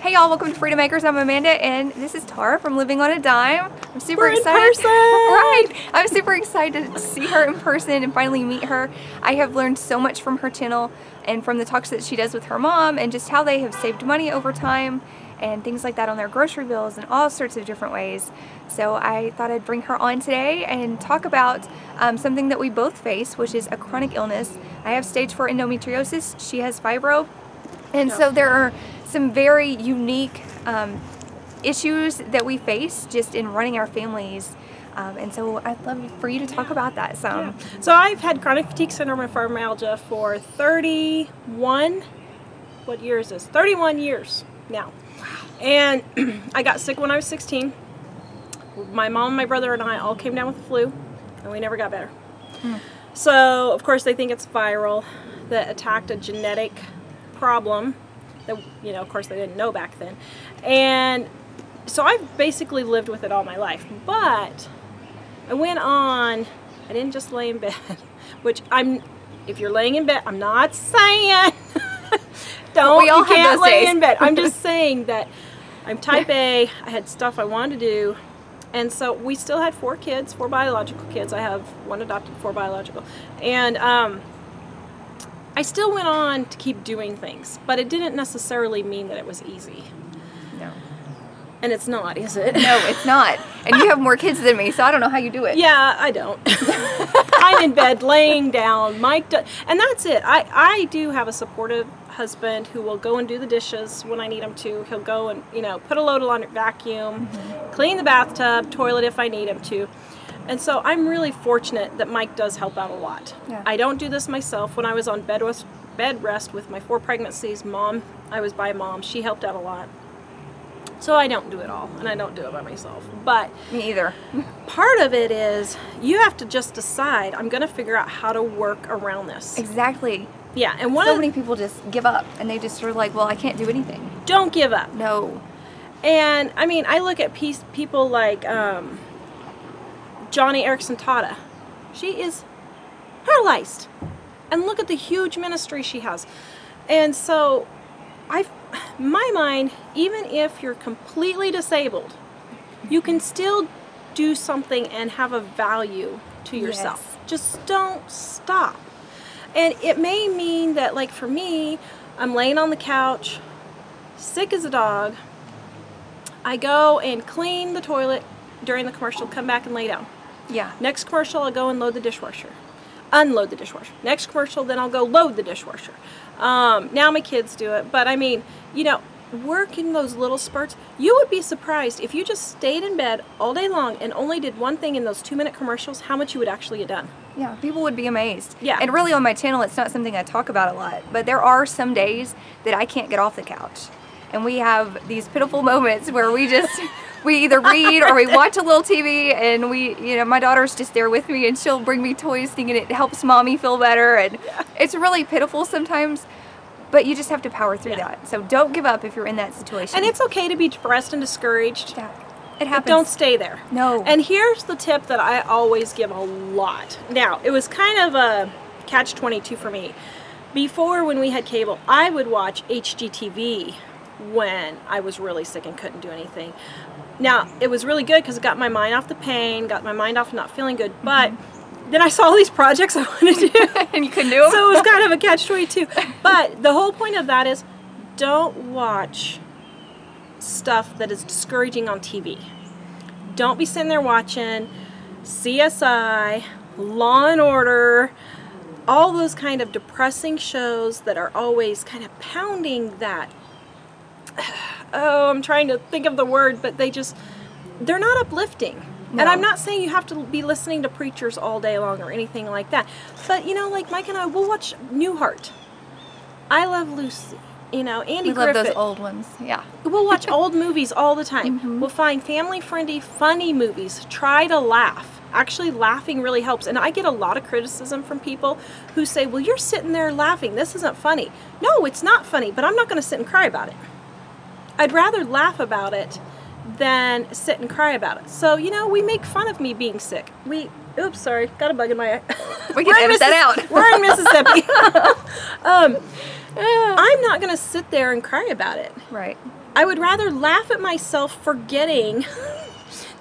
Hey y'all, welcome to Freedom Makers. I'm Amanda and this is Tara from Living on a Dime. I'm super excited. In person. Right. I'm super excited to see her in person and finally meet her. I have learned so much from her channel and from the talks that she does with her mom and just how they have saved money over time and things like that on their grocery bills and all sorts of different ways. So I thought I'd bring her on today and talk about something that we both face, which is a chronic illness. I have stage 4 endometriosis. She has fibro. And so there are some very unique issues that we face just in running our families. And so I'd love for you to talk about that some. Yeah. So I've had chronic fatigue syndrome and fibromyalgia for 31, what year is this? 31 years now. And I got sick when I was 16. My mom, my brother, and I all came down with the flu, and we never got better. So, of course, they think it's viral, that attacked a genetic problem that, you know, of course, they didn't know back then. And so I've basically lived with it all my life. But I went on, I didn't just lay in bed, which if you're laying in bed, I'm not saying you can't lay in bed. I'm just saying that I'm type A, I had stuff I wanted to do, and so we still had 4 kids, 4 biological kids. I have 1 adopted, 4 biological. And I still went on to keep doing things, but it didn't necessarily mean that it was easy. No. And it's not, is it? No, it's not. And you have more kids than me, so I don't know how you do it. Yeah, I don't. I'm in bed, laying down, mic'd up, and that's it. I do have a supportive husband who will go and do the dishes when I need him to. He'll go and, you know, put a load of laundry, vacuum, clean the bathtub, toilet if I need him to. And so I'm really fortunate that Mike does help out a lot. Yeah. I don't do this myself. When I was on bed rest with my 4 pregnancies, I was by mom. She helped out a lot. So I don't do it all, and I don't do it by myself. But me either. Part of it is you have to just decide, I'm going to figure out how to work around this. Exactly. Yeah, and so many people just give up, and they just are like, well, I can't do anything. Don't give up. No. And I mean, I look at people like Johnny Erickson Tata. She is paralyzed, and look at the huge ministry she has. And so my mind, even if you're completely disabled, you can still do something and have a value to yourself. Yes. Just don't stop. And it may mean that, like for me, I'm laying on the couch, sick as a dog. I go and clean the toilet during the commercial, come back and lay down. Yeah. Next commercial, I'll go and load the dishwasher. Unload the dishwasher. Next commercial, then I'll go load the dishwasher. Now my kids do it, but I mean, you know, work in those little spurts. You would be surprised if you just stayed in bed all day long and only did one thing in those 2-minute commercials, how much you would actually get done. Yeah, people would be amazed. Yeah. And really on my channel, it's not something I talk about a lot, but there are some days that I can't get off the couch. And we have these pitiful moments where we either read or we watch a little TV, and you know, my daughter's just there with me and she'll bring me toys thinking it helps mommy feel better, and it's really pitiful sometimes, but you just have to power through that. So don't give up if you're in that situation. And it's okay to be depressed and discouraged. Yeah, it happens. But don't stay there. No. And here's the tip that I always give a lot. Now, it was kind of a catch-22 for me. Before, when we had cable, I would watch HGTV when I was really sick and couldn't do anything. Now, it was really good because it got my mind off the pain, got my mind off not feeling good, but then I saw all these projects I wanted to do. And you couldn't do them? So it was kind of a catch-22. But the whole point of that is, don't watch stuff that is discouraging on TV. Don't be sitting there watching CSI, Law and Order, all those kind of depressing shows that are always kind of pounding that, oh, I'm trying to think of the word, but they're not uplifting. No. And I'm not saying you have to be listening to preachers all day long or anything like that. But, you know, like Mike and I, we'll watch Newhart. I Love Lucy. You know, Andy Griffith. We love those old ones, yeah. We'll watch old movies all the time. We'll find family-friendly, funny movies. Try to laugh. Actually, laughing really helps. And I get a lot of criticism from people who say, well, you're sitting there laughing. This isn't funny. No, it's not funny, but I'm not going to sit and cry about it. I'd rather laugh about it than sit and cry about it. So, you know, we make fun of me being sick. Oops, sorry, got a bug in my eye. We can edit that out. We're in Mississippi. I'm not going to sit there and cry about it. Right. I would rather laugh at myself forgetting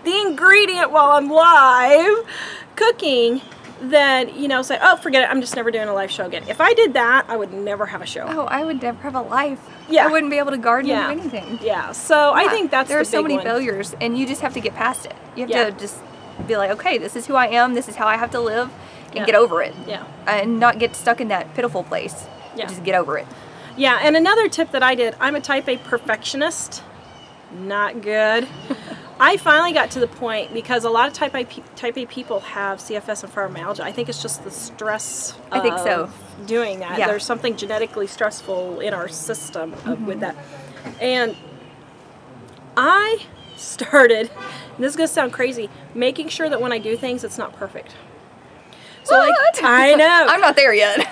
the ingredient while I'm live cooking than, you know, say, oh, forget it, I'm just never doing a live show again. If I did that, I would never have a show. Oh, I would never have a life. Yeah. I wouldn't be able to garden Yeah. or anything. Yeah, so I think that's the big one. There are so many failures, and you just have to get past it. You have Yeah. to just be like, okay, this is who I am, this is how I have to live, and Yeah. get over it. Yeah. And not get stuck in that pitiful place. Yeah. Just get over it. Yeah, and another tip that I did, I'm a type A perfectionist. Not good. I finally got to the point, because a lot of type A people have CFS and fibromyalgia. I think it's just the stress I think so. doing that. Yeah. There's something genetically stressful in our system with that. And I started, and this is going to sound crazy, making sure that when I do things, it's not perfect. So What? like, I know. I'm not there yet.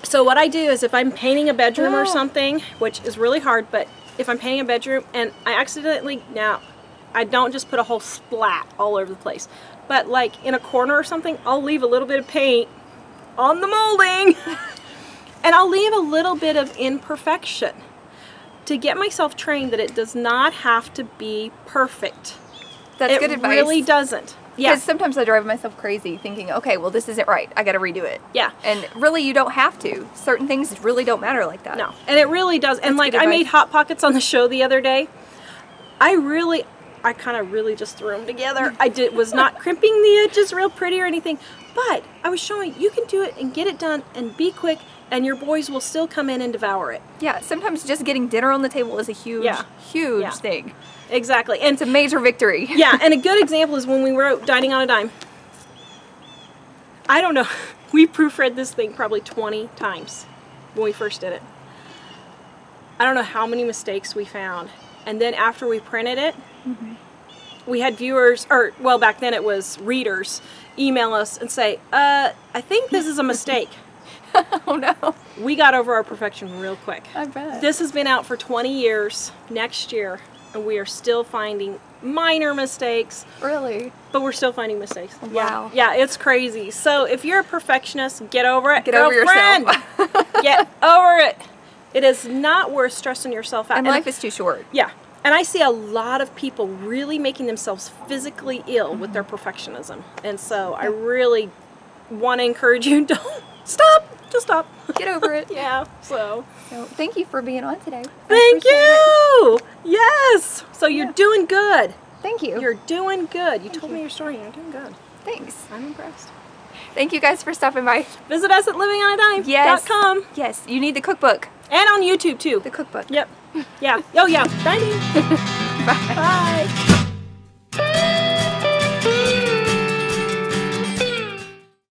So what I do is if I'm painting a bedroom or Oh. something, which is really hard, but if I'm painting a bedroom and I accidentally, now I don't just put a whole splat all over the place, but like in a corner or something, I'll leave a little bit of paint on the molding and I'll leave a little bit of imperfection to get myself trained that it does not have to be perfect. That's It good advice. really doesn't. Yeah. Because sometimes I drive myself crazy thinking, okay, well, this isn't right. I got to redo it. Yeah. And really, you don't have to. Certain things really don't matter like that. No, and it really does. And like good I made advice. Hot Pockets on the show the other day. I kind of really just threw them together. Was not crimping the edges real pretty or anything, but I was showing you can do it and get it done and be quick, and your boys will still come in and devour it. Yeah, sometimes just getting dinner on the table is a huge, Yeah. huge Yeah. thing. Exactly, and It's a major victory. yeah, and a good example is when we wrote Dining on a Dime. I don't know, we proofread this thing probably 20 times when we first did it. I don't know how many mistakes we found. And then after we printed it, we had viewers, or well, back then it was readers, email us and say, I think this is a mistake. Oh no. We got over our perfection real quick. I bet. This has been out for 20 years next year, and we are still finding minor mistakes, Really? but we're still finding mistakes. Wow. Yeah, it's crazy. So if you're a perfectionist, get over it. Get over Girlfriend, yourself. get over it. It is not worth stressing yourself out. And life is too short. Yeah. And I see a lot of people really making themselves physically ill with their perfectionism. And so I really want to encourage you, don't stop. Just stop. Get over it. Yeah. So Thank you for being on today. I thank appreciate it. you. Yes. So you're doing good. Thank you. You're doing good. You told me your story. You're doing good. Thanks. I'm impressed. Thank you guys for stopping by. Visit us at Yes. livingonadime.com. Yes, you need the cookbook. And on YouTube too. The cookbook. Yep. Yeah. Oh yeah. Dining. Bye. Bye.